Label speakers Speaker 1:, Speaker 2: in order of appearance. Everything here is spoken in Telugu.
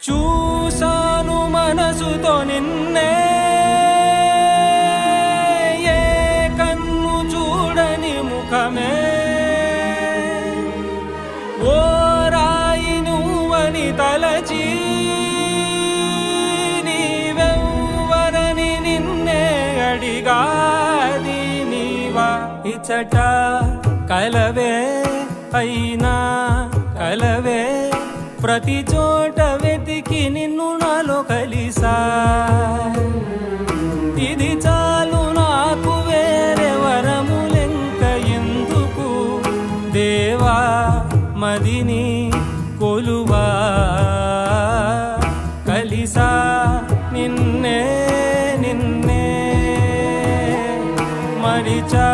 Speaker 1: చూసాను మనసుతో నిన్నే, ఏ కన్ను చూడని ముఖమే, ఓ రాయి నువ్వని తలచి నీవెవ్వరని నిన్నే అడిగాది నీవా. ఇచ్చట కలవే అయినా కలవే, ప్రతి చోట వెతికి నిన్ను నాలో కలిసా. ఇది చాలు నాకు, వేరే వరములెంక ఎందుకు, దేవా మదిని కొలువా. కలిసా నిన్నే నిన్నే మరిచా